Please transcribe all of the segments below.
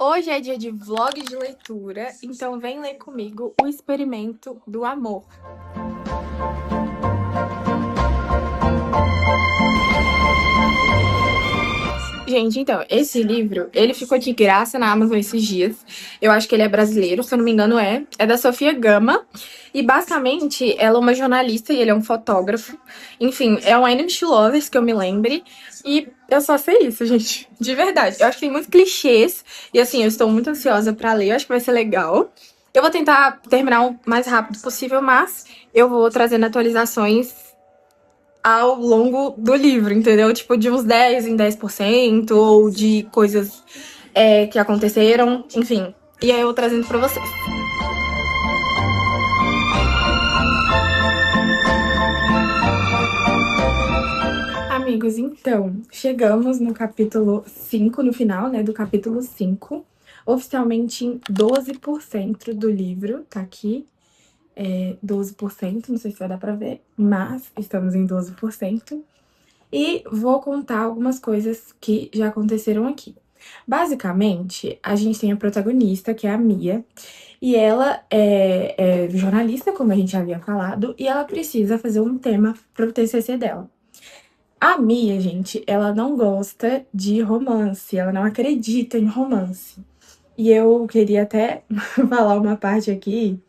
Hoje é dia de vlog de leitura, então vem ler comigo O Experimento do Amor. Gente, então, esse livro, ele ficou de graça na Amazon esses dias. Eu acho que ele é brasileiro, se eu não me engano é. É da Sofia Gama. E, basicamente, ela é uma jornalista e ele é um fotógrafo. Enfim, é um Enemies to Lovers, que eu me lembre. E eu só sei isso, gente. De verdade. Eu acho que tem muitos clichês. E, assim, eu estou muito ansiosa pra ler. Eu acho que vai ser legal. Eu vou tentar terminar o mais rápido possível, mas eu vou trazendo atualizações ao longo do livro, entendeu? Tipo, de uns 10 em 10%, ou de coisas que aconteceram, enfim. E aí eu vou trazendo pra vocês. Amigos, então, chegamos no capítulo 5, no final, né, do capítulo 5. Oficialmente em 12% do livro, tá aqui. 12%, não sei se vai dar pra ver, mas estamos em 12%. E vou contar algumas coisas que já aconteceram aqui. Basicamente, a gente tem a protagonista, que é a Mia, e ela é jornalista, como a gente já havia falado, e ela precisa fazer um tema para o TCC dela. A Mia, gente, ela não gosta de romance, ela não acredita em romance. E eu queria até falar uma parte aqui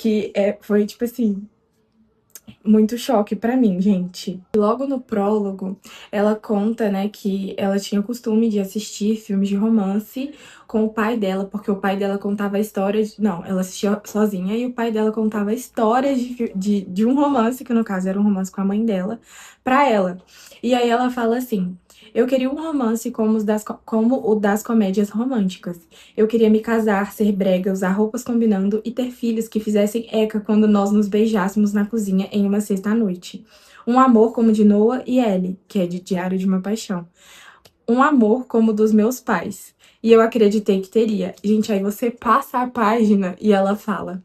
que foi tipo assim, muito choque pra mim, gente. Logo no prólogo, ela conta, né, que ela tinha o costume de assistir filmes de romance com o pai dela, porque o pai dela contava histórias. Não, ela assistia sozinha e o pai dela contava histórias de um romance, que no caso era um romance com a mãe dela, pra ela. E aí ela fala assim: eu queria um romance como o das comédias românticas. Eu queria me casar, ser brega, usar roupas combinando e ter filhos que fizessem eca quando nós nos beijássemos na cozinha em uma sexta-noite. Um amor como o de Noah e Ellie, que é de Diário de uma Paixão. Um amor como o dos meus pais. E eu acreditei que teria. Gente, aí você passa a página e ela fala: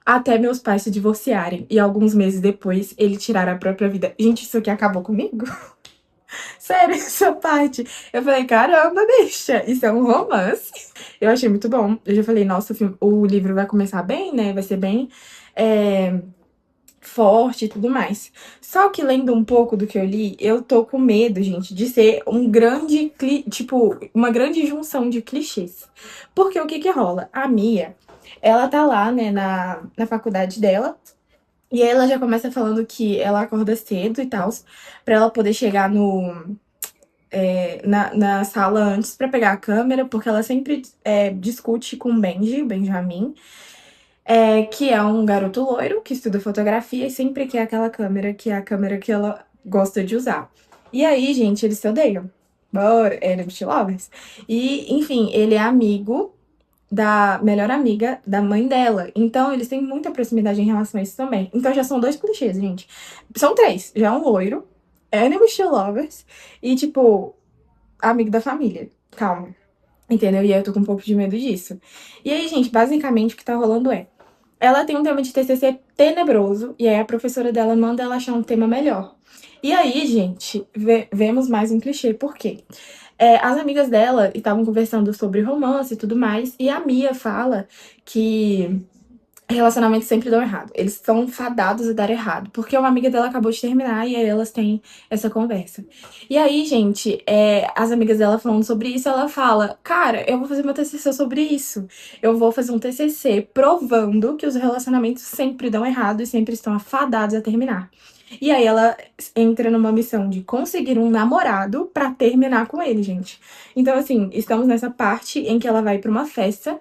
até meus pais se divorciarem e alguns meses depois ele tirar a própria vida. Gente, isso aqui acabou comigo? Sério, essa parte. Eu falei, caramba, bicha, isso é um romance. Eu achei muito bom. Eu já falei, nossa, o livro vai começar bem, né? Vai ser bem forte e tudo mais. Só que lendo um pouco do que eu li, eu tô com medo, gente, de ser um grande, tipo, uma grande junção de clichês. Porque o que que rola? A Mia, ela tá lá, né, na faculdade dela, e aí ela já começa falando que ela acorda cedo e tal, pra ela poder chegar na sala antes pra pegar a câmera, porque ela sempre discute com o Benjamin, que é um garoto loiro que estuda fotografia e sempre quer aquela câmera que é a câmera que ela gosta de usar. E aí, gente, eles se odeiam. Bora, enemies to lovers. E, enfim, ele é amigo da melhor amiga da mãe dela. Então, eles têm muita proximidade em relação a isso também. Então, já são dois clichês, gente. São três. Já é um loiro, enemies to lovers e, tipo, amigo da família. Calma. Entendeu? E aí eu tô com um pouco de medo disso. E aí, gente, basicamente o que tá rolando é: ela tem um tema de TCC tenebroso, e aí a professora dela manda ela achar um tema melhor. E aí, gente, vemos mais um clichê, por quê? As amigas dela estavam conversando sobre romance e tudo mais, e a Mia fala que relacionamentos sempre dão errado. Eles são fadados a dar errado. Porque uma amiga dela acabou de terminar e aí elas têm essa conversa. E aí, gente, as amigas dela falando sobre isso, ela fala: cara, eu vou fazer meu TCC sobre isso. Eu vou fazer um TCC provando que os relacionamentos sempre dão errado e sempre estão afadados a terminar. E aí ela entra numa missão de conseguir um namorado pra terminar com ele, gente. Então, assim, estamos nessa parte em que ela vai pra uma festa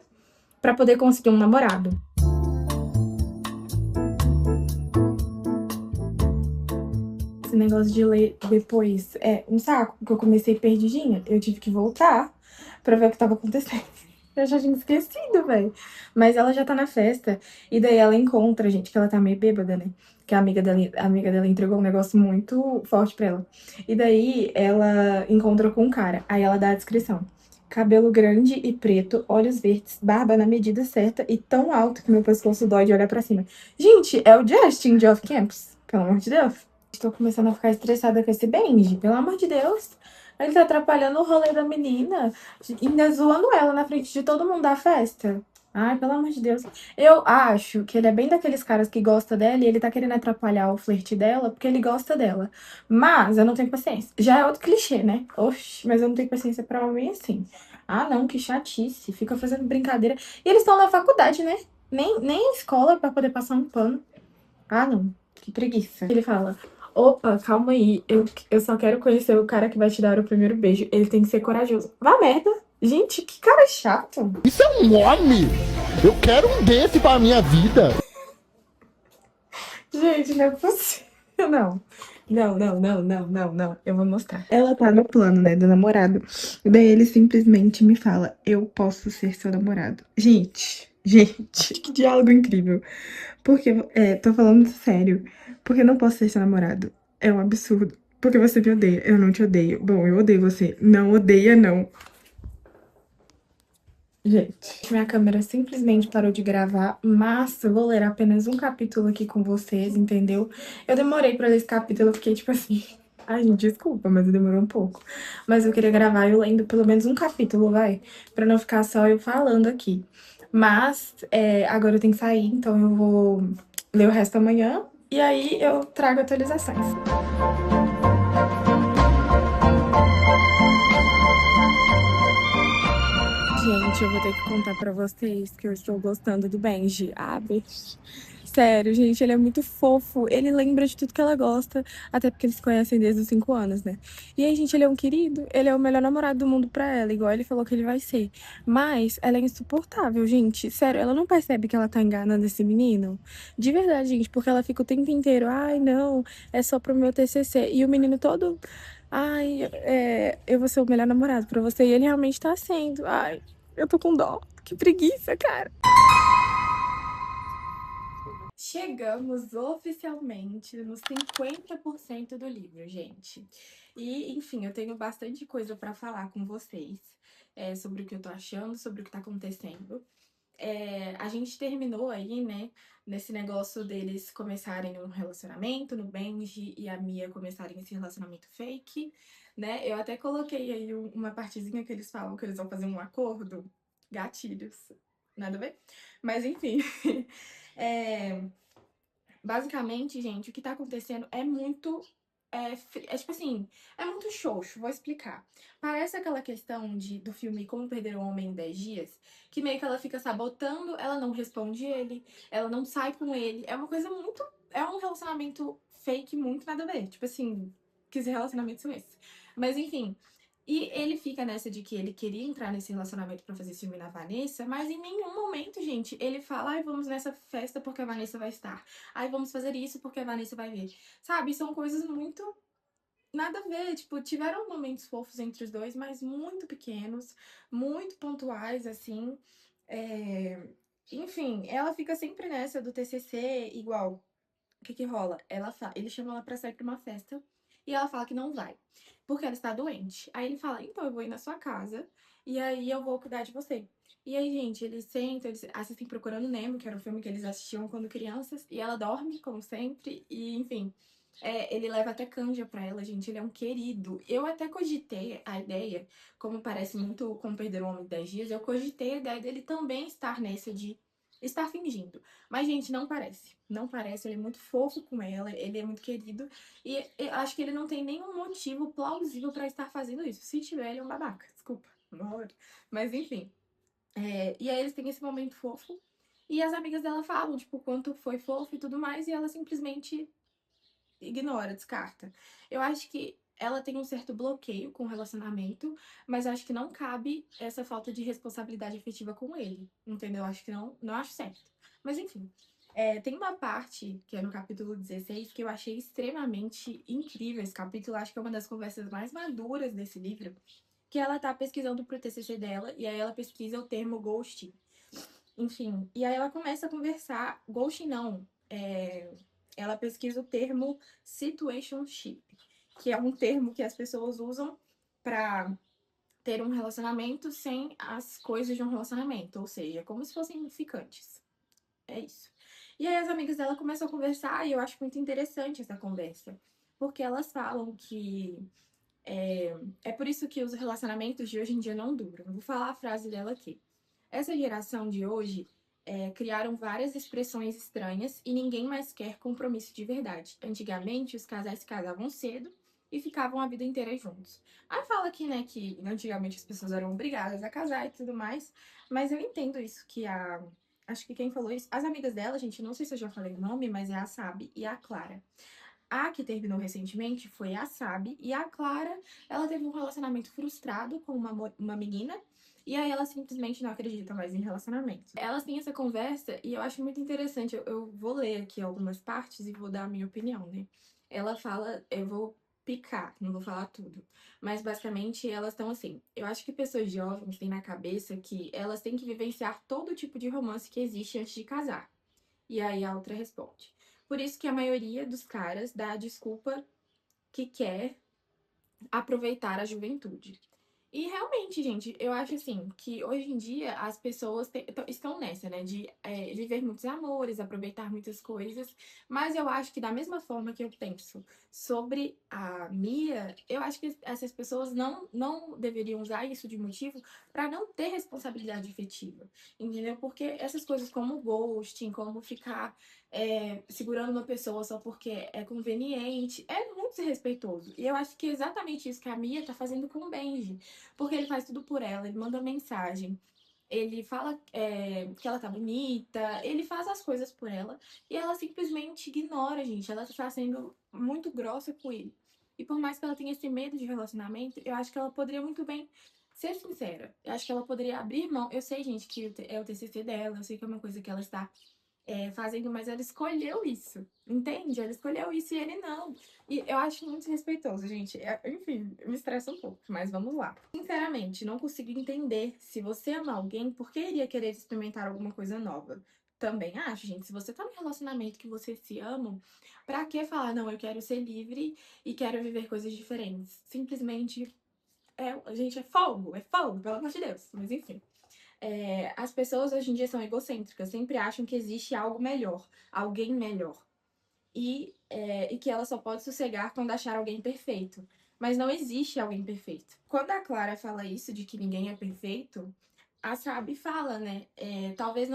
pra poder conseguir um namorado. Esse negócio de ler depois é um saco, porque eu comecei perdidinha. Eu tive que voltar pra ver o que tava acontecendo. Eu já tinha esquecido, velho. Mas ela já tá na festa. E daí ela encontra, gente, que ela tá meio bêbada, né? Que a amiga dela entregou um negócio muito forte pra ela. E daí ela encontra com um cara. Aí ela dá a descrição: cabelo grande e preto, olhos verdes, barba na medida certa e tão alto que meu pescoço dói de olhar pra cima. Gente, é o Justin de Off Campus, pelo amor de Deus. Estou começando a ficar estressada com esse Benji, pelo amor de Deus. Ele tá atrapalhando o rolê da menina, ainda zoando ela na frente de todo mundo da festa. Ai, pelo amor de Deus. Eu acho que ele é bem daqueles caras que gosta dela e ele tá querendo atrapalhar o flerte dela porque ele gosta dela. Mas eu não tenho paciência. Já é outro clichê, né? Oxi, mas eu não tenho paciência pra homem assim. Ah, não, que chatice. Fica fazendo brincadeira. E eles estão na faculdade, né? Nem escola pra poder passar um pano. Ah, não. Que preguiça. Ele fala: opa, calma aí. Eu só quero conhecer o cara que vai te dar o primeiro beijo. Ele tem que ser corajoso. Vá merda. Gente, que cara chato. Isso é um homem! Eu quero um desse pra minha vida! Gente, não é possível. Não. Não, não, não, não, não, não. Eu vou mostrar. Ela tá no plano, né, do namorado. E daí ele simplesmente me fala: eu posso ser seu namorado. Gente, que diálogo incrível. Porque, tô falando sério. Porque eu não posso ser seu namorado. É um absurdo. Porque você me odeia. Eu não te odeio. Bom, eu odeio você. Não odeia, não. Gente, minha câmera simplesmente parou de gravar, mas eu vou ler apenas um capítulo aqui com vocês, entendeu? Eu demorei pra ler esse capítulo, eu fiquei tipo assim. Ai, gente, desculpa, mas demorou um pouco. Mas eu queria gravar eu lendo pelo menos um capítulo, vai? Pra não ficar só eu falando aqui. Mas agora eu tenho que sair, então eu vou ler o resto amanhã. E aí eu trago atualizações. Gente, eu vou ter que contar pra vocês que eu estou gostando do Benji. Ah, Benji. Sério, gente, ele é muito fofo. Ele lembra de tudo que ela gosta, até porque eles se conhecem desde os 5 anos, né? E aí, gente, ele é um querido, ele é o melhor namorado do mundo pra ela, igual ele falou que ele vai ser. Mas ela é insuportável, gente. Sério, ela não percebe que ela tá enganando esse menino? De verdade, gente, porque ela fica o tempo inteiro, ai, não, é só pro meu TCC. E o menino todo, ai, eu vou ser o melhor namorado pra você. E ele realmente tá sendo. Ai, eu tô com dó. Que preguiça, cara. Chegamos oficialmente nos 50% do livro, gente. E, enfim, eu tenho bastante coisa pra falar com vocês sobre o que eu tô achando, sobre o que tá acontecendo. A gente terminou aí, né, nesse negócio deles começarem um relacionamento, no Benji e a Mia começarem esse relacionamento fake, né? Eu até coloquei aí uma partezinha que eles falam que eles vão fazer um acordo. Gatilhos. Nada a ver? Mas, enfim. É, basicamente, gente, o que tá acontecendo é muito. Tipo assim, é muito xoxo, vou explicar. Parece aquela questão do filme Como Perder um Homem em 10 Dias, que meio que ela fica sabotando, ela não responde ele, ela não sai com ele. É uma coisa muito. É um relacionamento fake, muito nada a ver. Tipo assim, que relacionamentos são esses? Mas enfim. E ele fica nessa de que ele queria entrar nesse relacionamento pra fazer ciúme na Vanessa, mas em nenhum momento, gente, ele fala, ai, vamos nessa festa porque a Vanessa vai estar. Ai, vamos fazer isso porque a Vanessa vai ver. Sabe? São coisas muito nada a ver. Tipo, tiveram momentos fofos entre os dois, mas muito pequenos, muito pontuais, assim. É, enfim, ela fica sempre nessa do TCC, igual. O que que rola? Ele chama ela pra sair pra uma festa e ela fala que não vai, porque ela está doente. Aí ele fala, então eu vou ir na sua casa e aí eu vou cuidar de você. E aí, gente, eles sentam, eles assistem Procurando Nemo, que era um filme que eles assistiam quando crianças, e ela dorme, como sempre, e enfim. Ele leva até canja pra ela, gente, ele é um querido. Eu até cogitei a ideia, como parece muito com Perder o Homem em 10 Dias, eu cogitei a ideia dele também estar nessa de estar fingindo. Mas, gente, não parece. Não parece, ele é muito fofo com ela, ele é muito querido. E eu acho que ele não tem nenhum motivo plausível pra estar fazendo isso. Se tiver, ele é um babaca. Desculpa. Amor. Mas, enfim. E aí eles têm esse momento fofo. E as amigas dela falam, tipo, quanto foi fofo e tudo mais. E ela simplesmente ignora, descarta. Eu acho que ela tem um certo bloqueio com o relacionamento, mas acho que não cabe essa falta de responsabilidade afetiva com ele, entendeu? Acho que não acho certo. Mas enfim, tem uma parte, que é no capítulo 16, que eu achei extremamente incrível esse capítulo, acho que é uma das conversas mais maduras desse livro, que ela tá pesquisando pro TCC dela, e aí ela pesquisa o termo ghosting. Enfim, e aí ela começa a conversar, ghosting não, ela pesquisa o termo situationship, que é um termo que as pessoas usam para ter um relacionamento sem as coisas de um relacionamento, ou seja, como se fossem ficantes. É isso. E aí as amigas dela começam a conversar e eu acho muito interessante essa conversa, porque elas falam que É por isso que os relacionamentos de hoje em dia não duram. Vou falar a frase dela aqui. Essa geração de hoje criaram várias expressões estranhas e ninguém mais quer compromisso de verdade. Antigamente, os casais se casavam cedo e ficavam a vida inteira juntos. Aí fala aqui, né, que antigamente as pessoas eram obrigadas a casar e tudo mais, mas eu entendo isso, que a. Acho que quem falou isso, as amigas dela, gente, não sei se eu já falei o nome, mas é a Sabi e a Clara. A que terminou recentemente foi a Sabi, e a Clara, ela teve um relacionamento frustrado com uma menina, e aí ela simplesmente não acredita mais em relacionamento. Elas têm essa conversa, e eu acho muito interessante, eu vou ler aqui algumas partes e vou dar a minha opinião, né? Ela fala, eu vou picar, não vou falar tudo, mas basicamente elas estão assim, eu acho que pessoas jovens têm na cabeça que elas têm que vivenciar todo tipo de romance que existe antes de casar. E aí a outra responde. Por isso que a maioria dos caras dá a desculpa que quer aproveitar a juventude. E realmente, gente, eu acho assim que hoje em dia as pessoas estão nessa, né? De viver muitos amores, aproveitar muitas coisas. Mas eu acho que da mesma forma que eu penso sobre a Mia, eu acho que essas pessoas não deveriam usar isso de motivo para não ter responsabilidade efetiva. Entendeu? Porque essas coisas como ghosting, como ficar segurando uma pessoa só porque é conveniente, é muito desrespeitoso. E eu acho que é exatamente isso que a Mia tá fazendo com o Benji. Porque ele faz tudo por ela, ele manda mensagem, ele fala que ela tá bonita, ele faz as coisas por ela e ela simplesmente ignora, gente. Ela tá sendo muito grossa com ele. E por mais que ela tenha esse medo de relacionamento, eu acho que ela poderia muito bem ser sincera. Eu acho que ela poderia abrir mão. Eu sei, gente, que é o TCC dela, eu sei que é uma coisa que ela está fazendo, mas ela escolheu isso, entende? Ela escolheu isso e ele não. E eu acho muito respeitoso, gente. Enfim, me estressa um pouco, mas vamos lá. Sinceramente, não consigo entender se você ama alguém, por que iria querer experimentar alguma coisa nova? Também acho, gente, se você tá num relacionamento que você se ama, pra que falar, não, eu quero ser livre e quero viver coisas diferentes? Simplesmente, gente, é fogo, pelo amor de Deus. Mas enfim. As pessoas hoje em dia são egocêntricas, sempre acham que existe algo melhor, alguém melhor. E que ela só pode sossegar quando achar alguém perfeito. Mas não existe alguém perfeito. Quando a Clara fala isso, de que ninguém é perfeito, a Sabi fala, né? Talvez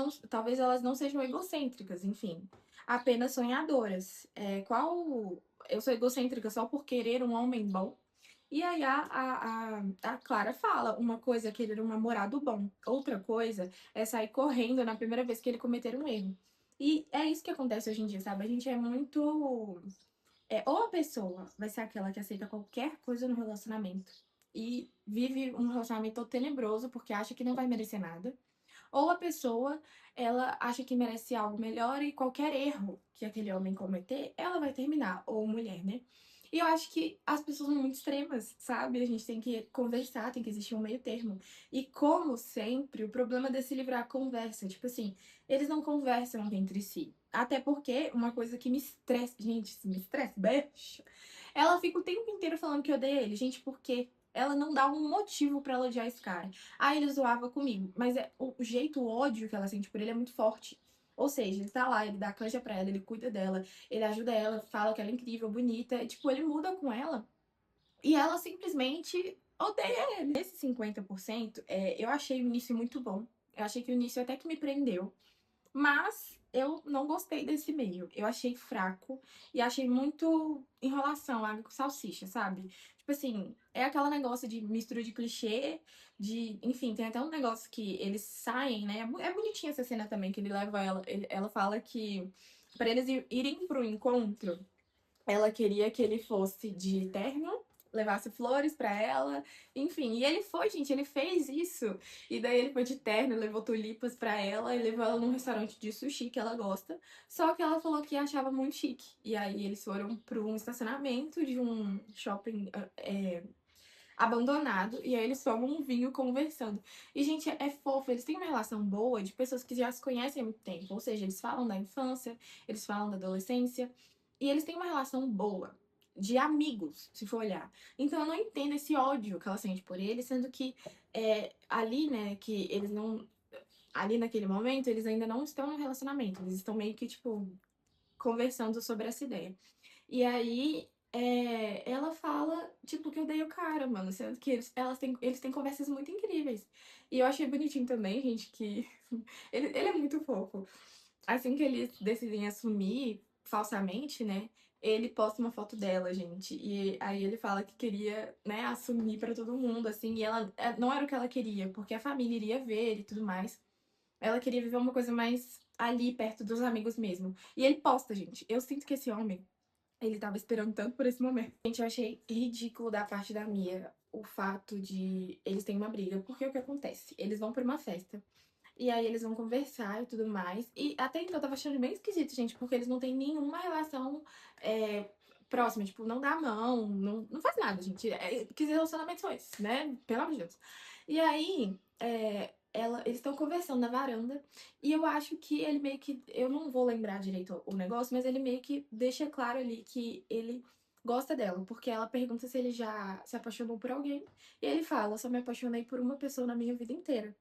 elas não sejam egocêntricas, enfim. Apenas sonhadoras. Eu sou egocêntrica só por querer um homem bom? E aí a Clara fala, uma coisa é querer um namorado bom, outra coisa é sair correndo na primeira vez que ele cometer um erro. E é isso que acontece hoje em dia, sabe? A gente é muito. Ou a pessoa vai ser aquela que aceita qualquer coisa no relacionamento e vive um relacionamento todo tenebroso porque acha que não vai merecer nada. Ou a pessoa, ela acha que merece algo melhor e qualquer erro que aquele homem cometer, ela vai terminar. Ou mulher, né? E eu acho que as pessoas são muito extremas, sabe? A gente tem que conversar, tem que existir um meio termo. E como sempre, o problema desse livro é a conversa. Tipo assim, eles não conversam entre si. Até porque uma coisa que me estressa, gente, isso me estressa, beijo. Ela fica o tempo inteiro falando que odeia ele. Gente, por quê? Ela não dá um motivo pra ela odiar esse cara. Ah, ele zoava comigo. Mas o jeito, o ódio que ela sente por ele é muito forte. Ou seja, ele tá lá, ele dá canja pra ela, ele cuida dela, ele ajuda ela, fala que ela é incrível, bonita. E, tipo, ele muda com ela. E ela simplesmente odeia ele. Esse 50%, eu achei o início muito bom. Eu achei que o início até que me prendeu. Mas eu não gostei desse meio. Eu achei fraco e achei muito enrolação, água com salsicha, sabe? Tipo assim, é aquele negócio de mistura de clichê, enfim, tem até um negócio que eles saem, né? É bonitinha essa cena também, que ele leva ela. Ela fala que pra eles irem pro encontro, ela queria que ele fosse de terno, levasse flores pra ela, enfim. E ele foi, gente, ele fez isso. E daí ele foi de terno, levou tulipas pra ela e levou ela num restaurante de sushi que ela gosta. Só que ela falou que achava muito chique. E aí eles foram pra um estacionamento de um shopping abandonado. E aí eles tomam um vinho conversando. E, gente, é fofo. Eles têm uma relação boa de pessoas que já se conhecem há muito tempo. Ou seja, eles falam da infância, eles falam da adolescência. E eles têm uma relação boa. De amigos, se for olhar. Então eu não entendo esse ódio que ela sente por ele, sendo que ali, né, que eles não. Ali naquele momento, eles ainda não estão no relacionamento. Eles estão meio que, tipo, conversando sobre essa ideia. E aí ela fala, tipo, que eu dei o cara, mano. Sendo que eles têm conversas muito incríveis. E eu achei bonitinho também, gente, que ele é muito fofo. Assim que eles decidem assumir falsamente, né? Ele posta uma foto dela, gente. E aí ele fala que queria, né, assumir pra todo mundo, assim. E ela não era o que ela queria, porque a família iria ver e tudo mais. Ela queria viver uma coisa mais ali, perto dos amigos mesmo. E ele posta, gente. Eu sinto que esse homem, ele tava esperando tanto por esse momento. Gente, eu achei ridículo da parte da Mia o fato de eles terem uma briga. Porque o que acontece? Eles vão pra uma festa. E aí eles vão conversar e tudo mais. E até então eu tava achando bem esquisito, gente, porque eles não têm nenhuma relação é, próxima. Tipo, não dá a mão, não faz nada, gente. Que relacionamentos são esses, né? Pelo amor de Deus. E aí, eles estão conversando na varanda. E eu acho que ele meio que. Eu não vou lembrar direito o negócio, mas ele meio que deixa claro ali que ele gosta dela. Porque ela pergunta se ele já se apaixonou por alguém. E ele fala: só me apaixonei por uma pessoa na minha vida inteira.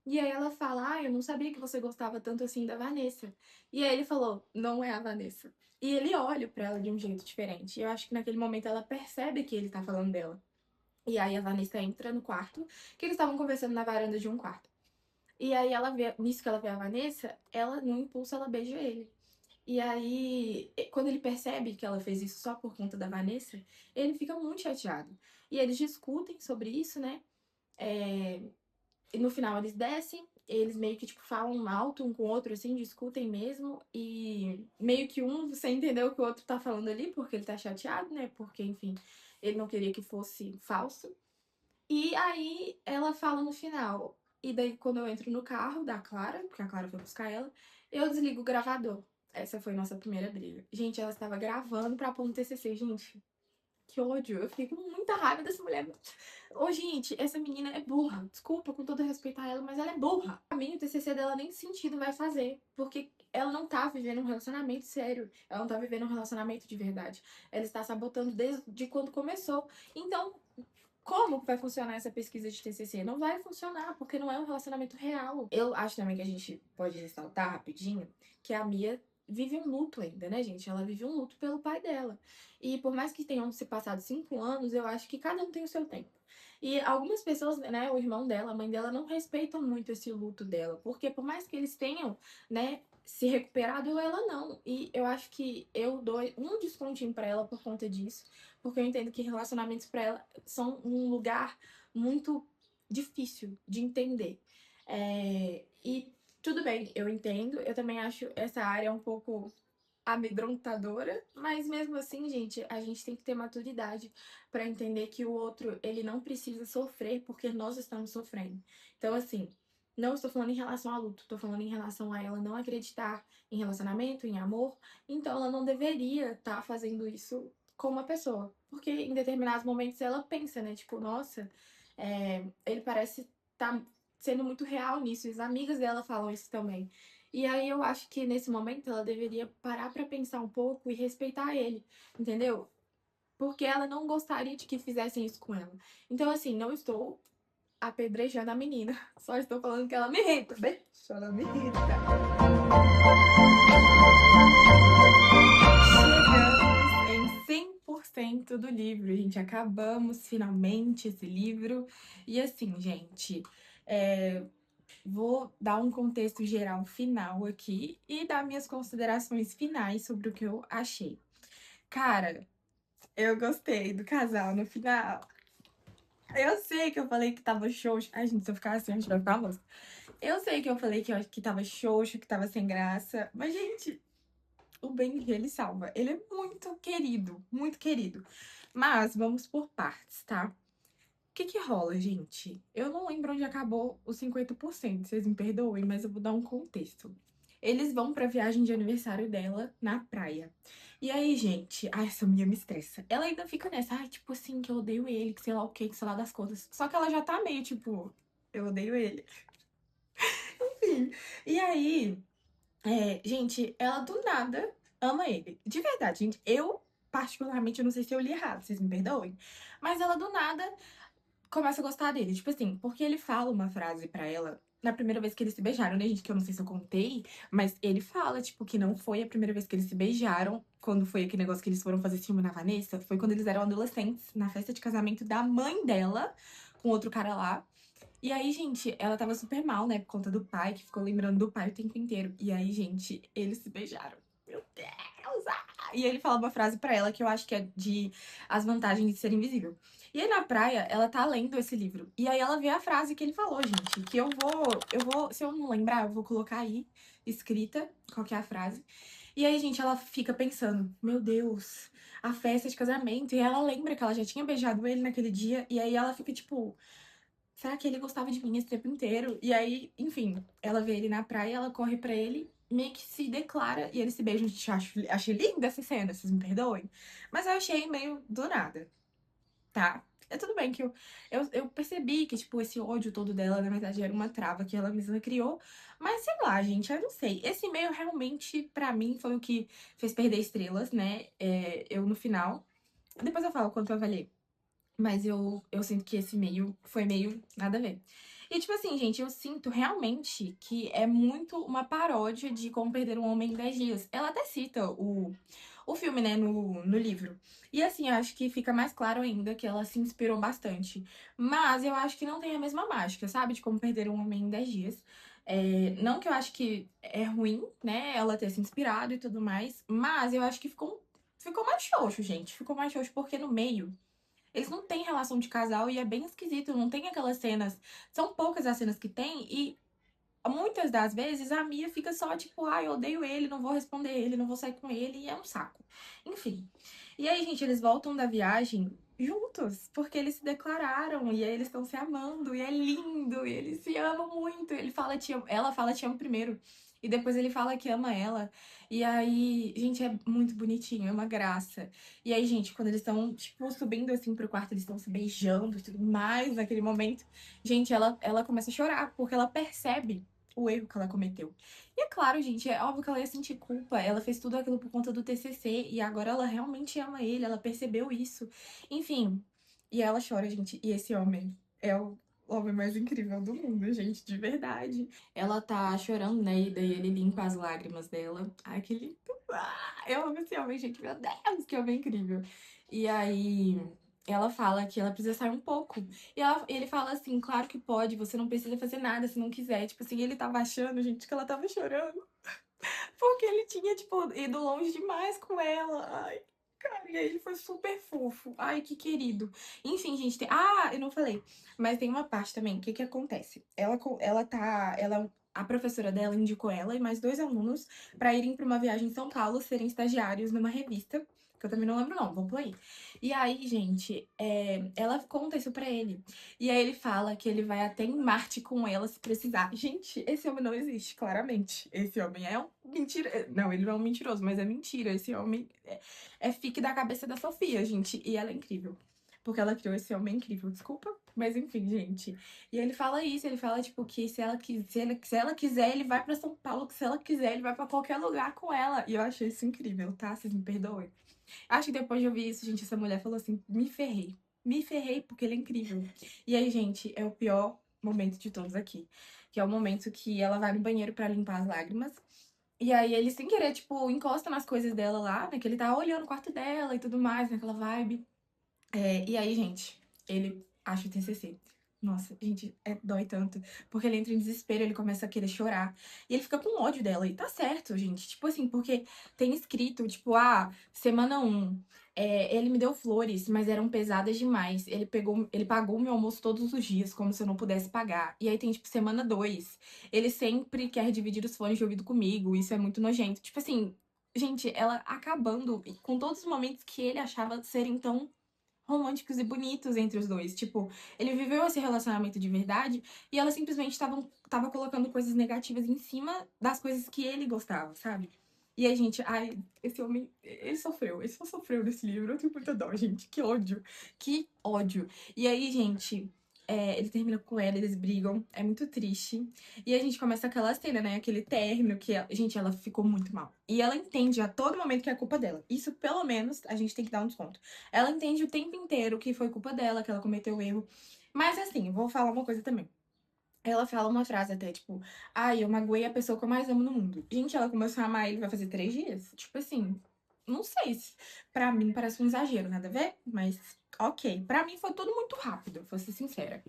E aí ela fala, eu não sabia que você gostava tanto assim da Vanessa. E aí ele falou, não é a Vanessa. E ele olha pra ela de um jeito diferente. E eu acho que naquele momento ela percebe que ele tá falando dela. E aí a Vanessa entra no quarto, que eles estavam conversando na varanda de um quarto. E aí ela vê, nisso que ela vê a Vanessa, ela, no impulso, ela beija ele. E aí, quando ele percebe que ela fez isso só por conta da Vanessa, ele fica muito chateado. E eles discutem sobre isso, né? É, e no final eles descem, eles meio que, tipo, falam alto um com o outro, assim, discutem mesmo. E meio que um sem entender o que o outro tá falando ali, porque ele tá chateado, né? Porque, enfim, ele não queria que fosse falso. E aí ela fala no final. E daí, quando eu entro no carro da Clara, porque a Clara foi buscar ela, eu desligo o gravador. Essa foi nossa primeira briga. Gente, ela estava gravando pra pôr no TCC, gente. Que ódio. Eu fiquei com muita raiva dessa mulher. Ô, gente, essa menina é burra. Desculpa, com todo respeito a ela, mas ela é burra. Pra mim, o TCC dela nem sentido vai fazer. Porque ela não tá vivendo um relacionamento sério. Ela não tá vivendo um relacionamento de verdade. Ela está sabotando desde quando começou. Então, como vai funcionar essa pesquisa de TCC? Não vai funcionar, porque não é um relacionamento real. Eu acho também que a gente pode ressaltar rapidinho que a Mia vive um luto ainda, né, gente? Ela vive um luto pelo pai dela. E por mais que tenham se passado 5 anos, eu acho que cada um tem o seu tempo. E algumas pessoas, né, o irmão dela, a mãe dela, não respeitam muito esse luto dela. Porque por mais que eles tenham, né, se recuperado, ela não. E eu acho que eu dou um descontinho pra ela por conta disso. Porque eu entendo que relacionamentos pra ela são um lugar muito difícil de entender. E tudo bem, eu entendo. Eu também acho essa área um pouco amedrontadora, mas mesmo assim, gente, a gente tem que ter maturidade pra entender que o outro, ele não precisa sofrer porque nós estamos sofrendo. Então, assim, não estou falando em relação a luto, estou falando em relação a ela não acreditar em relacionamento, em amor, então ela não deveria estar fazendo isso com uma pessoa. Porque em determinados momentos ela pensa, né? Tipo, nossa, ele parece estar sendo muito real nisso. E as amigas dela falam isso também. E aí eu acho que nesse momento ela deveria parar pra pensar um pouco e respeitar ele, entendeu? Porque ela não gostaria de que fizessem isso com ela. Então, assim, não estou apedrejando a menina, só estou falando que ela me irrita, beijo, ela me irrita. Chegamos em 100% do livro, gente. Acabamos finalmente esse livro. E assim, gente, vou dar um contexto geral final aqui e dar minhas considerações finais sobre o que eu achei. Cara, eu gostei do casal no final. Eu sei que eu falei que tava xoxo. Ai, gente, se eu ficar assim, a gente vai ficar louco. Eu sei que eu falei que tava xoxo, que tava sem graça. Mas, gente, o Benji, ele salva. Ele é muito querido, muito querido. Mas vamos por partes, tá? O que que rola, gente? Eu não lembro onde acabou os 50%, vocês me perdoem, mas eu vou dar um contexto. Eles vão pra viagem de aniversário dela na praia. E aí, gente, ai, essa minha me estressa. Ela ainda fica nessa, ai, tipo assim, que eu odeio ele, que sei lá o que sei lá das coisas. Só que ela já tá meio, tipo, eu odeio ele. Enfim. E aí, gente, ela do nada ama ele. De verdade, gente, eu, particularmente, eu não sei se eu li errado, vocês me perdoem. Mas ela do nada começa a gostar dele. Tipo assim, porque ele fala uma frase pra ela na primeira vez que eles se beijaram, né, gente? Que eu não sei se eu contei, mas ele fala, tipo, que não foi a primeira vez que eles se beijaram, quando foi aquele negócio que eles foram fazer filme na Vanessa, foi quando eles eram adolescentes, na festa de casamento da mãe dela, com outro cara lá. E aí, gente, ela tava super mal, né, por conta do pai, que ficou lembrando do pai o tempo inteiro. E aí, gente, eles se beijaram. Meu Deus! E ele fala uma frase pra ela que eu acho que é de As Vantagens de Ser Invisível. E aí na praia, ela tá lendo esse livro. E aí ela vê a frase que ele falou, gente. Que eu vou, se eu não lembrar, eu vou colocar aí, escrita, qual que é a frase. E aí, gente, ela fica pensando, meu Deus, a festa de casamento. E ela lembra que ela já tinha beijado ele naquele dia. E aí ela fica tipo, será que ele gostava de mim esse tempo inteiro? E aí, enfim, ela vê ele na praia, ela corre pra ele, meio que se declara e eles se beijam. Gente, achei linda essa cena, vocês me perdoem. Mas eu achei meio do nada, tá? É tudo bem que eu percebi que, tipo, esse ódio todo dela, na verdade, era uma trava que ela mesma criou. Mas sei lá, gente, eu não sei. Esse meio realmente, pra mim, foi o que fez perder estrelas, né? Eu no final. Depois eu falo quanto eu avaliei. Mas eu sinto que esse meio foi meio nada a ver. E, tipo assim, gente, eu sinto realmente que é muito uma paródia de Como Perder um Homem em 10 Dias. Ela até cita o filme, né, no livro. E, assim, eu acho que fica mais claro ainda que ela se inspirou bastante. Mas eu acho que não tem a mesma mágica, sabe? De Como Perder um Homem em 10 Dias. Não que eu acho que é ruim, né, ela ter se inspirado e tudo mais. Mas eu acho que ficou mais xoxo, gente. Ficou mais xoxo porque no meio. Eles não têm relação de casal e é bem esquisito, não tem aquelas cenas. São poucas as cenas que tem e muitas das vezes a Mia fica só tipo, ai, eu odeio ele, não vou responder ele, não vou sair com ele, e é um saco. Enfim. E aí, gente, eles voltam da viagem juntos, porque eles se declararam e aí eles estão se amando, e é lindo, e eles se amam muito. Ele fala te amo, ela fala te amo primeiro. E depois ele fala que ama ela. E aí, gente, é muito bonitinho, é uma graça. E aí, gente, quando eles estão, tipo, subindo assim pro quarto, eles estão se beijando e tudo mais naquele momento. Gente, ela começa a chorar, porque ela percebe o erro que ela cometeu. E é claro, gente, é óbvio que ela ia sentir culpa. Ela fez tudo aquilo por conta do TCC e agora ela realmente ama ele, ela percebeu isso. Enfim, e ela chora, gente. E esse homem é o homem mais incrível do mundo, gente, de verdade. Ela tá chorando, né? E daí ele limpa as lágrimas dela. Ai, que lindo. Eu amo esse homem, gente. Meu Deus, que homem incrível. E aí. Ela fala que ela precisa sair um pouco. Ele fala assim, claro que pode, você não precisa fazer nada se não quiser. Tipo assim, ele tava achando, gente, que ela tava chorando. Porque ele tinha, tipo, ido longe demais com ela. Ai, cara, e aí ele foi super fofo. Ai, que querido. Enfim, gente, eu não falei. Mas tem uma parte também, o que que acontece? A professora dela indicou ela e mais dois alunos pra irem pra uma viagem em São Paulo, serem estagiários numa revista, que eu também não lembro não, vamos por aí. E aí, gente, ela conta isso pra ele. E aí ele fala que ele vai até em Marte com ela se precisar. Gente, esse homem não existe, claramente. Esse homem é um mentira. Não, ele não é um mentiroso, mas é mentira. Esse homem é fique da cabeça da Sofia, gente. E ela é incrível. Porque ela criou esse homem incrível, desculpa. Mas enfim, gente. E ele fala isso, ele fala, tipo, que se ela quiser, ele vai pra São Paulo, que se ela quiser, ele vai pra qualquer lugar com ela. E eu achei isso incrível, tá? Vocês me perdoem. Acho que depois de ouvir isso, gente, essa mulher falou assim: me ferrei. Me ferrei porque ele é incrível. E aí, gente, é o pior momento de todos aqui. Que é o momento que ela vai no banheiro pra limpar as lágrimas. E aí ele, sem querer, tipo, encosta nas coisas dela lá, né? Que ele tá olhando o quarto dela e tudo mais, naquela vibe. E aí, gente, ele acha o TCC. Nossa, gente, dói tanto. Porque ele entra em desespero, ele começa a querer chorar. E ele fica com ódio dela. E tá certo, gente. Tipo assim, porque tem escrito, tipo, semana 1. Ele me deu flores, mas eram pesadas demais. Ele pagou meu almoço todos os dias, como se eu não pudesse pagar. E aí tem, tipo, semana 2. Ele sempre quer dividir os fones de ouvido comigo. Isso é muito nojento. Tipo assim, gente, ela acabando com todos os momentos que ele achava serem tão românticos e bonitos entre os dois. Tipo, ele viveu esse relacionamento de verdade e ela simplesmente tava colocando coisas negativas em cima das coisas que ele gostava, sabe? E aí, gente, esse homem, ele só sofreu nesse livro. Eu tenho muita dó, gente. Que ódio. Que ódio. E aí, gente, ele termina com ela, eles brigam. É muito triste. E a gente começa aquela cena, né? Aquele término que, gente, ela ficou muito mal. E ela entende a todo momento que é culpa dela. Isso, pelo menos, a gente tem que dar um desconto. Ela entende o tempo inteiro que foi culpa dela, que ela cometeu o erro. Mas, assim, vou falar uma coisa também. Ela fala uma frase até, tipo, ai, eu magoei a pessoa que eu mais amo no mundo. Gente, ela começou a amar ele vai fazer 3 dias? Tipo assim, não sei se pra mim parece um exagero, nada a ver, mas ok. Pra mim foi tudo muito rápido, vou ser sincera.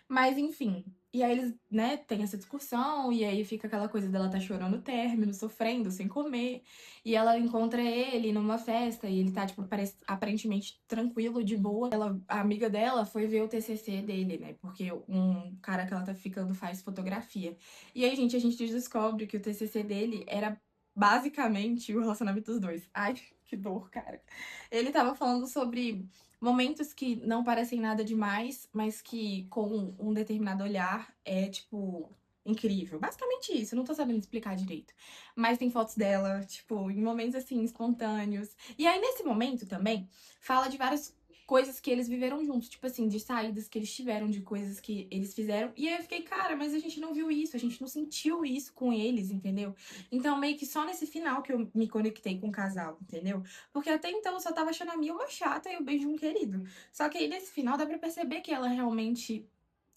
Mas enfim. E aí eles, né, tem essa discussão, e aí fica aquela coisa dela tá chorando o término, sofrendo, sem comer. E ela encontra ele numa festa, e ele tá, tipo, parece, aparentemente tranquilo, de boa. Ela, a amiga dela foi ver o TCC dele, né, porque um cara que ela tá ficando faz fotografia. E aí, gente, a gente descobre que o TCC dele era basicamente o relacionamento dos dois. Ai, que dor, cara. Ele tava falando sobre momentos que não parecem nada demais, mas que com um determinado olhar é, tipo, incrível. Basicamente isso, eu não tô sabendo explicar direito. Mas tem fotos dela, tipo, em momentos assim, espontâneos. E aí, nesse momento também, fala de várias coisas que eles viveram juntos, tipo assim, de saídas que eles tiveram, de coisas que eles fizeram. E aí eu fiquei, cara, mas a gente não viu isso, a gente não sentiu isso com eles, entendeu? Então, meio que só nesse final que eu me conectei com o casal, entendeu? Porque até então eu só tava achando a Mia uma chata e o Benji um querido. Só que aí nesse final dá pra perceber que ela realmente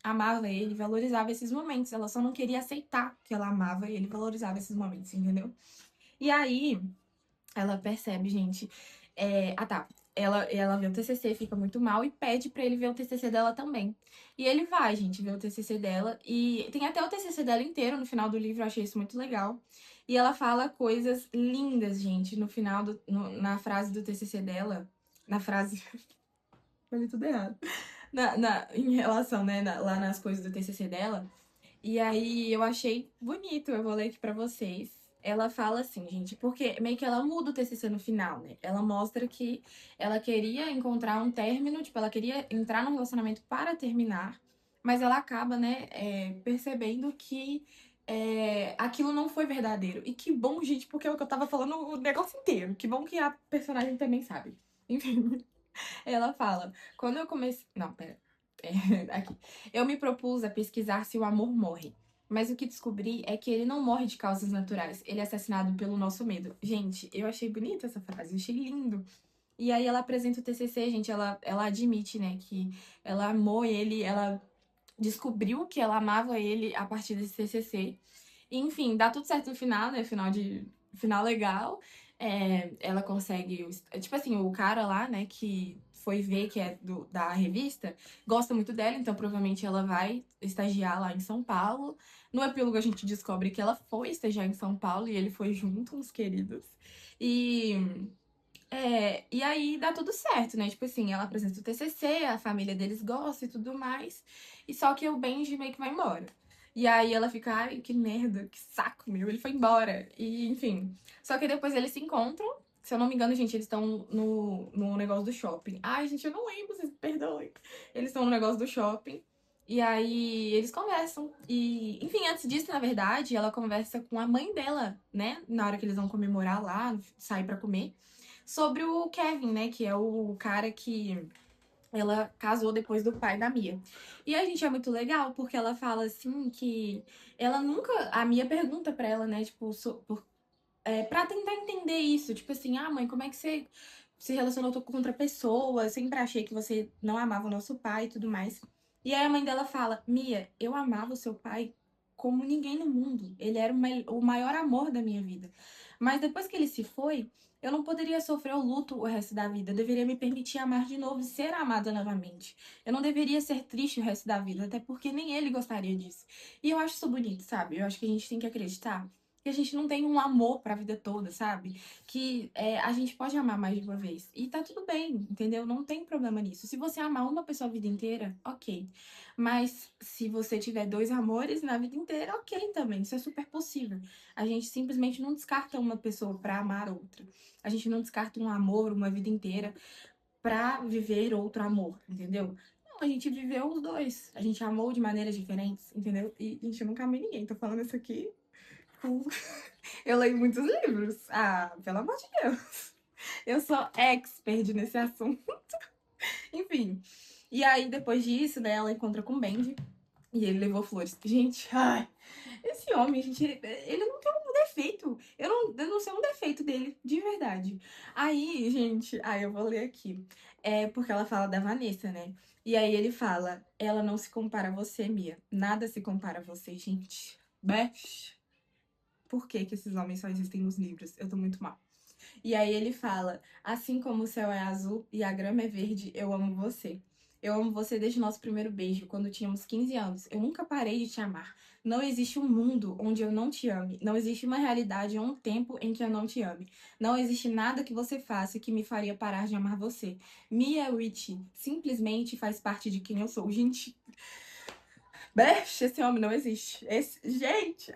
amava ele, valorizava esses momentos. Ela só não queria aceitar que ela amava ele, valorizava esses momentos, entendeu? E aí ela percebe, gente. Ah, tá. Ela vê o TCC, fica muito mal e pede pra ele ver o TCC dela também. E ele vai, gente, ver o TCC dela. E tem até o TCC dela inteiro no final do livro, eu achei isso muito legal. E ela fala coisas lindas, gente, no final, na frase do TCC dela. Na frase. Falei tudo errado. Em relação, né, lá nas coisas do TCC dela. E aí eu achei bonito, eu vou ler aqui pra vocês. Ela fala assim, gente, porque meio que ela muda o TCC no final, né? Ela mostra que ela queria encontrar um término, tipo, ela queria entrar num relacionamento para terminar, mas ela acaba, né, percebendo que aquilo não foi verdadeiro. E que bom, gente, porque é o que eu tava falando o negócio inteiro. Que bom que a personagem também sabe. Enfim, ela fala, quando eu comecei. Não, pera. Aqui. Eu me propus a pesquisar se o amor morre. Mas o que descobri é que ele não morre de causas naturais. Ele é assassinado pelo nosso medo. Gente, eu achei bonita essa frase, eu achei lindo. E aí ela apresenta o TCC, gente, ela admite, né, que ela amou ele, ela descobriu que ela amava ele a partir desse TCC. E, enfim, dá tudo certo no final, né, final legal. Ela consegue, tipo assim, o cara lá, né, que foi ver que é da revista, gosta muito dela, então provavelmente ela vai estagiar lá em São Paulo. No epílogo a gente descobre que ela foi estagiar em São Paulo e ele foi junto, uns queridos. E e aí dá tudo certo, né? Tipo assim, ela apresenta o TCC, a família deles gosta e tudo mais. E só que o Benji meio que vai embora. E aí ela fica, ai, que merda, que saco, meu, ele foi embora. E enfim. Só que depois eles se encontram. Se eu não me engano, gente, eles estão no negócio do shopping. Ai, gente, eu não lembro, vocês me perdoem. Eles estão no negócio do shopping. E aí eles conversam. E, enfim, antes disso, na verdade, ela conversa com a mãe dela, né? Na hora que eles vão comemorar lá, sair pra comer sobre o Kevin, né? Que é o cara que ela casou depois do pai da Mia. E a gente é muito legal, porque ela fala assim que ela nunca. A Mia pergunta pra ela, né? Tipo, pra tentar entender isso. Tipo assim, ah, mãe, como é que você se relacionou com outra pessoa? Eu sempre achei que você não amava o nosso pai e tudo mais. E aí a mãe dela fala: Mia, eu amava o seu pai como ninguém no mundo. Ele era o maior amor da minha vida. Mas depois que ele se foi, eu não poderia sofrer o luto o resto da vida. Eu deveria me permitir amar de novo e ser amada novamente. Eu não deveria ser triste o resto da vida, até porque nem ele gostaria disso. E eu acho isso bonito, sabe? Eu acho que a gente tem que acreditar que a gente não tem um amor pra vida toda, sabe? Que a gente pode amar mais de uma vez. E tá tudo bem, entendeu? Não tem problema nisso. Se você amar uma pessoa a vida inteira, ok. Mas se você tiver dois amores na vida inteira, ok também. Isso é super possível. A gente simplesmente não descarta uma pessoa pra amar outra. A gente não descarta um amor uma vida inteira pra viver outro amor, entendeu? Não, a gente viveu os dois. A gente amou de maneiras diferentes, entendeu? E, gente, eu nunca amei ninguém. Tô falando isso aqui. Eu leio muitos livros. Ah, pelo amor de Deus. Eu sou expert nesse assunto. Enfim. E aí, depois disso, né, ela encontra com o Benji. E ele levou flores. Gente, ai, esse homem, gente, ele não tem um defeito. Eu não sei um defeito dele, de verdade. Aí, gente, eu vou ler aqui. É porque ela fala da Vanessa, né? E aí ele fala, ela não se compara a você, Mia. Nada se compara a você, gente. Beth. Por que que esses homens só existem nos livros? Eu tô muito mal. E aí ele fala, assim como o céu é azul e a grama é verde, eu amo você. Eu amo você desde o nosso primeiro beijo, quando tínhamos 15 anos. Eu nunca parei de te amar. Não existe um mundo onde eu não te ame. Não existe uma realidade ou um tempo em que eu não te ame. Não existe nada que você faça que me faria parar de amar você. Mia Witch simplesmente faz parte de quem eu sou. Gente, Beth, esse homem não existe. Gente,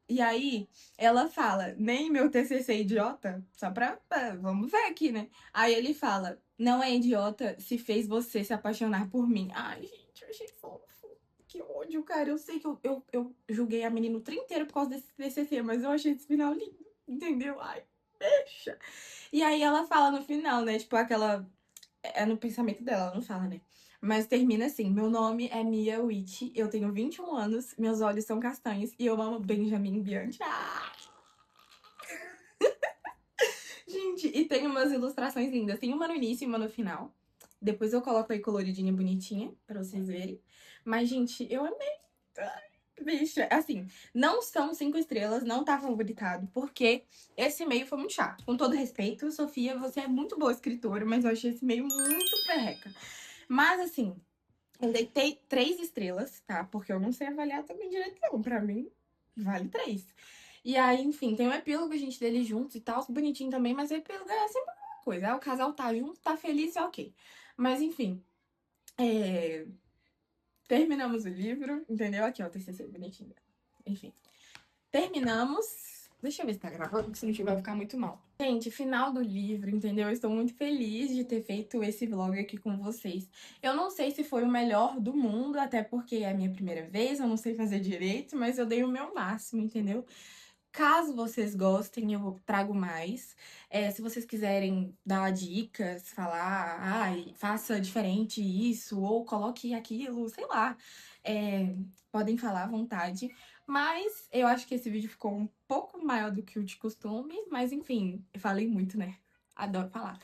e aí, ela fala, nem meu TCC é idiota, só pra, vamos ver aqui, né? Aí ele fala, não é idiota se fez você se apaixonar por mim. Ai, gente, eu achei fofo. Que ódio, cara. Eu sei que eu julguei a menina o trio inteiro por causa desse TCC, mas eu achei esse final lindo, entendeu? Ai, deixa. E aí ela fala no final, né? Tipo, aquela é no pensamento dela, ela não fala, né? Mas termina assim: meu nome é Mia Witch, eu tenho 21 anos, meus olhos são castanhos e eu amo Benjamin Bianchi. Ah! Gente, e tem umas ilustrações lindas. Tem uma no início e uma no final. Depois eu coloco aí coloridinha, bonitinha, pra vocês verem. Mas, gente, eu amei. Ai, bicha, assim, não são 5 estrelas, não tá favoritado, porque esse e-mail foi muito chato. Com todo respeito, Sofia, você é muito boa escritora, mas eu achei esse e-mail muito perreca. Mas, assim, eu dei 3 estrelas, tá? Porque eu não sei avaliar também direito, não. Pra mim, vale 3. E aí, enfim, tem um epílogo, a gente, deles juntos e tal, bonitinho também, mas o epílogo é sempre a mesma coisa. O casal tá junto, tá feliz, é ok. Mas, enfim, terminamos o livro, entendeu? Aqui, ó, o TCC bonitinho. Enfim, terminamos. Deixa eu ver se tá gravando, porque se não tiver vai ficar muito mal. Gente, final do livro, entendeu? Eu estou muito feliz de ter feito esse vlog aqui com vocês. Eu não sei se foi o melhor do mundo, até porque é a minha primeira vez, eu não sei fazer direito, mas eu dei o meu máximo, entendeu? Caso vocês gostem, eu trago mais. Se vocês quiserem dar dicas, falar, ai, faça diferente isso, ou coloque aquilo, sei lá, podem falar à vontade. Mas eu acho que esse vídeo ficou um pouco maior do que o de costume, mas enfim, eu falei muito, né? Adoro falar.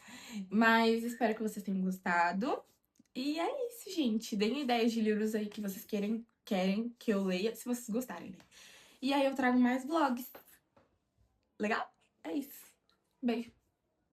Mas espero que vocês tenham gostado. E é isso, gente. Deem ideias de livros aí que vocês querem que eu leia, se vocês gostarem, né? E aí eu trago mais vlogs. Legal? É isso. Beijo.